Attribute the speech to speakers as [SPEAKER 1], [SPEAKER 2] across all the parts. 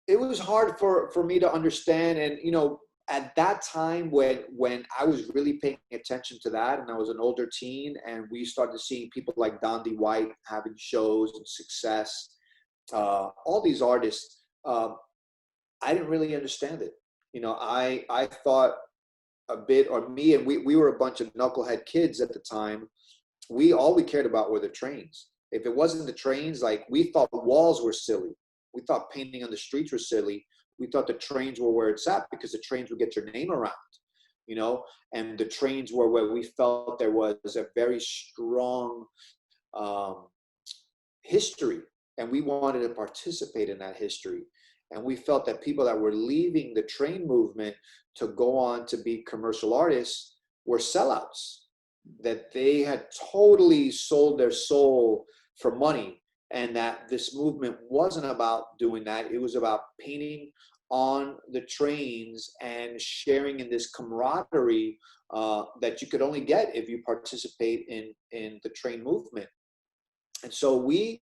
[SPEAKER 1] it was hard for me to understand. And at that time, when I was really paying attention to that, and I was an older teen, and we started seeing people like Dondi White having shows and success, all these artists, I didn't really understand it. I thought a bit, or me, and we were a bunch of knucklehead kids at the time. We cared about were the trains. If it wasn't the trains, like, we thought walls were silly. We thought painting on the streets were silly. We thought the trains were where it's at, because the trains would get your name around, you know, and the trains were where we felt there was a very strong um, history, and we wanted to participate in that history. And we felt that people that were leaving the train movement to go on to be commercial artists were sellouts, that they had totally sold their soul for money, and that this movement wasn't about doing that. It was about painting on the trains and sharing in this camaraderie that you could only get if you participate in the train movement. And so we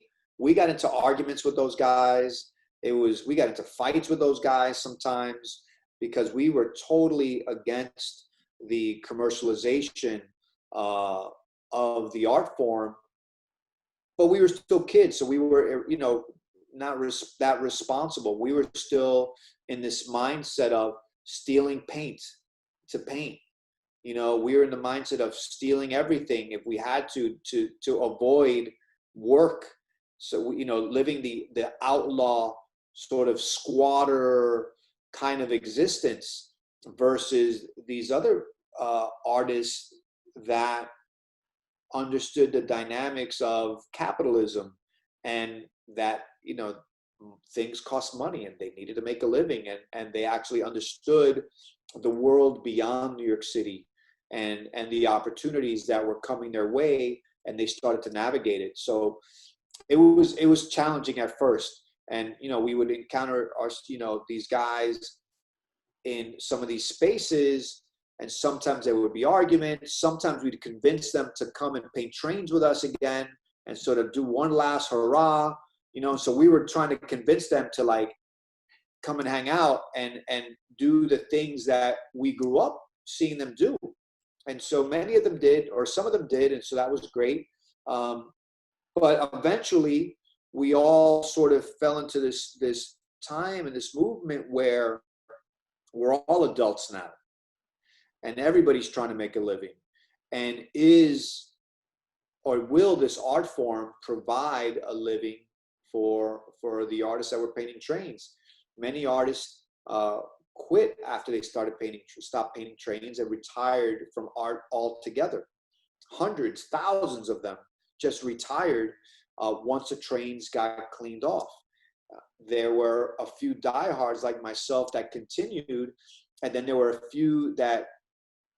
[SPEAKER 1] got into arguments with those guys. We got into fights with those guys sometimes, because we were totally against the commercialization uh, of the art form. But we were still kids, so we were, not that responsible. We were still in this mindset of stealing paint to paint. We were in the mindset of stealing everything if we had to avoid work. So living the outlaw sort of squatter kind of existence, versus these other artists that understood the dynamics of capitalism, and that things cost money, and they needed to make a living, and they actually understood the world beyond New York City, and the opportunities that were coming their way, and they started to navigate it. So it was challenging at first. And we would encounter these guys in some of these spaces, and sometimes there would be arguments. Sometimes we'd convince them to come and paint trains with us again, and sort of do one last hurrah. So we were trying to convince them to, like, come and hang out and do the things that we grew up seeing them do. And so many of them did, or some of them did, and so that was great. But eventually, we all sort of fell into this time and this movement where we're all adults now, and everybody's trying to make a living. And will this art form provide a living for the artists that were painting trains? Many artists quit after they stopped painting trains, and retired from art altogether. Hundreds, thousands of them just retired once the trains got cleaned off. There were a few diehards like myself that continued, and then there were a few that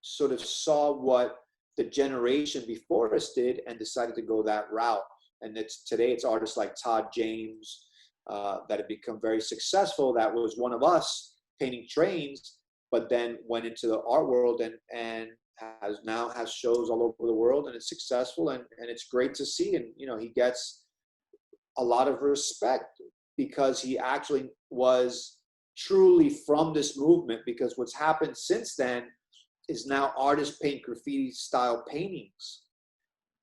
[SPEAKER 1] sort of saw what the generation before us did and decided to go that route. And today it's artists like Todd James that have become very successful. That was one of us painting trains, but then went into the art world and has shows all over the world, and it's successful, and it's great to see. And he gets a lot of respect because he actually was truly from this movement. Because what's happened since then is now artists paint graffiti style paintings,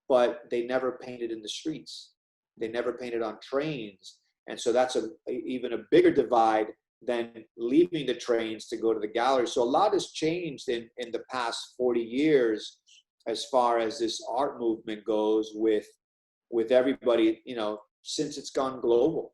[SPEAKER 1] but they never painted in the streets. They never painted on trains. And so that's even a bigger divide than leaving the trains to go to the gallery. So a lot has changed in the past 40 years as far as this art movement goes, with everybody, since it's gone global.